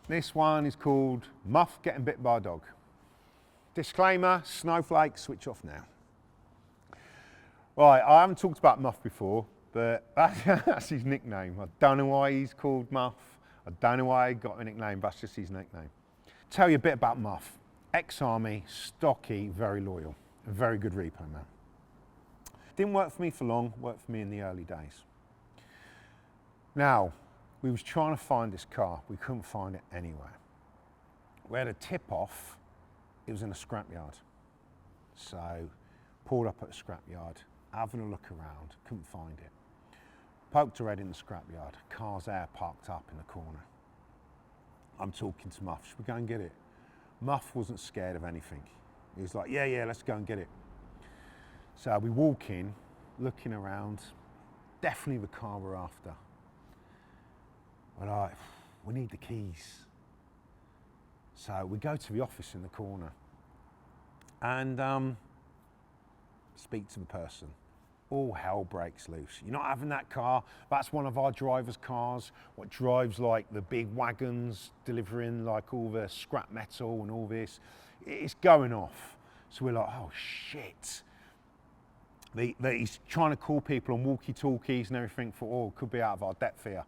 This one is called Muff Getting Bit by a Dog. Disclaimer, snowflake, switch off now. Right, I haven't talked about Muff before, but that's his nickname. I don't know why he's called Muff. I don't know why he got a nickname, but that's just his nickname. Tell you a bit about Muff. Ex-army, stocky, very loyal, a very good repo man. Didn't work for me for long, worked for me in the early days. Now, we was trying to find this car. We couldn't find it anywhere. We had a tip-off. It was in a scrapyard. So, pulled up at a scrapyard, having a look around, couldn't find it. Poked her head in the scrapyard. Car's there parked up in the corner. I'm talking to Muff. Should we go and get it? Muff wasn't scared of anything. He was like, yeah, let's go and get it. So we walk in, looking around. Definitely the car we're after. We're like, we need the keys. So we go to the office in the corner and speak to the person. All hell breaks loose. You're not having that car. That's one of our drivers' cars. What drives like the big wagons, delivering like all the scrap metal and all this. It's going off. So we're like, oh shit. He's trying to call people on walkie-talkies and everything for, oh, could be out of our depth here.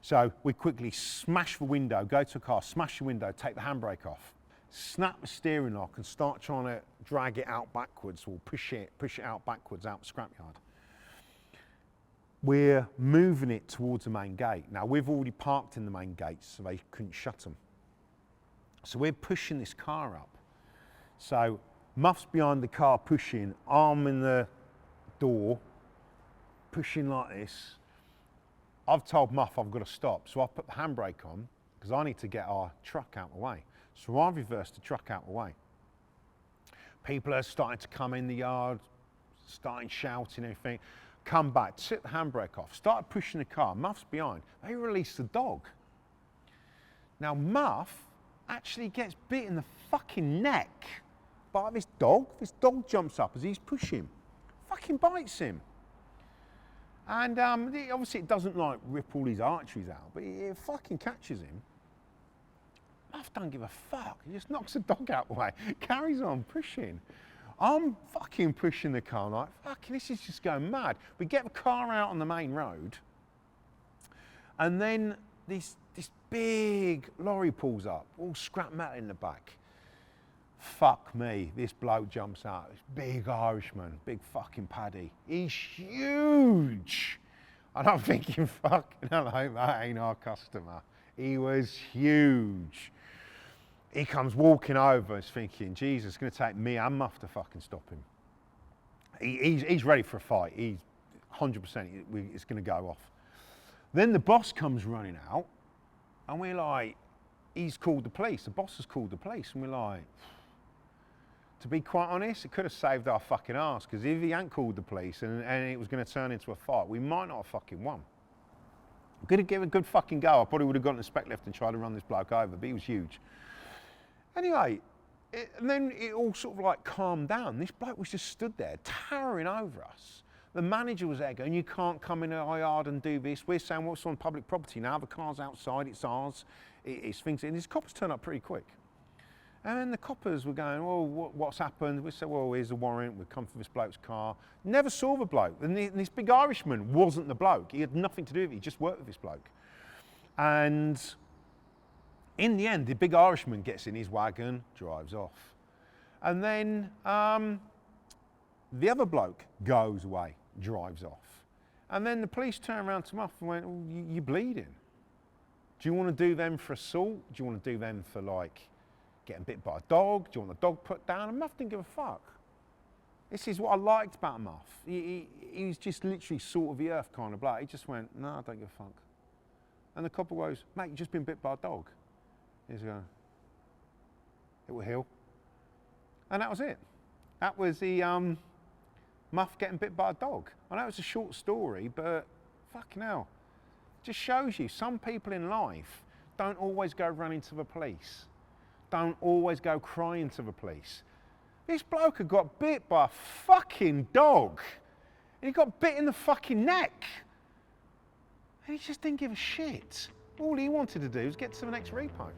So we quickly smash the window, go to a car, smash the window, take the handbrake off, snap the steering lock and start trying to drag it out backwards or push it out backwards out the scrapyard. We're moving it towards the main gate. Now we've already parked in the main gates so they couldn't shut them. So we're pushing this car up. So Muff's behind the car pushing, arm in the door, pushing like this. I've told Muff I've got to stop, so I've put the handbrake on because I need to get our truck out of the way. So I've reversed the truck out of the way. People are starting to come in the yard, starting shouting and everything. Come back, took the handbrake off, started pushing the car. Muff's behind. They released the dog. Now Muff actually gets bit in the fucking neck by this dog. This dog jumps up as he's pushing, fucking bites him. And obviously it doesn't like rip all his arteries out, but it fucking catches him. Muff don't give a fuck. He just knocks the dog out the way, carries on pushing. I'm fucking pushing the car like, fucking this is just going mad. We get the car out on the main road, and then this big lorry pulls up, all scrap metal in the back. Fuck me, this bloke jumps out, this big Irishman, big fucking paddy. He's huge. And I'm thinking, fucking hell, I hope that ain't our customer. He was huge. He comes walking over and is thinking, Jesus, it's gonna take me and Muff to fucking stop him. He's ready for a fight. He's 100%, it's gonna go off. Then the boss comes running out and we're like, he's called the police. The boss has called the police and we're like, to be quite honest, it could have saved our fucking arse, because if he hadn't called the police and it was going to turn into a fight, we might not have fucking won. Could have given a good fucking go. I probably would have gotten a spec lift and tried to run this bloke over, but he was huge. Anyway, and then it all sort of like calmed down. This bloke was just stood there, towering over us. The manager was there going, you can't come in our yard and do this. We're saying, what's on public property now? The car's outside, it's ours. It's things, and his cops turned up pretty quick. And then the coppers were going, well, what's happened? We said, well, here's a warrant. We've come for this bloke's car. Never saw the bloke. And this big Irishman wasn't the bloke. He had nothing to do with it. He just worked with this bloke. And in the end, the big Irishman gets in his wagon, drives off. And then the other bloke goes away, drives off. And then the police turn around to Muff and went, oh, you're bleeding. Do you want to do them for assault? Do you want to do them for like getting bit by a dog? Do you want the dog put down? And Muff didn't give a fuck. This is what I liked about Muff. He was just literally salt of the earth kind of bloke. He just went, no, I don't give a fuck. And the copper goes, mate, you've just been bit by a dog. He's going, it will heal. And that was it. That was the Muff getting bit by a dog. I know it's a short story, but fucking hell. It just shows you some people in life don't always go running to the police. Don't always go crying to the police. This bloke had got bit by a fucking dog. And he got bit in the fucking neck. And he just didn't give a shit. All he wanted to do was get to the next repo.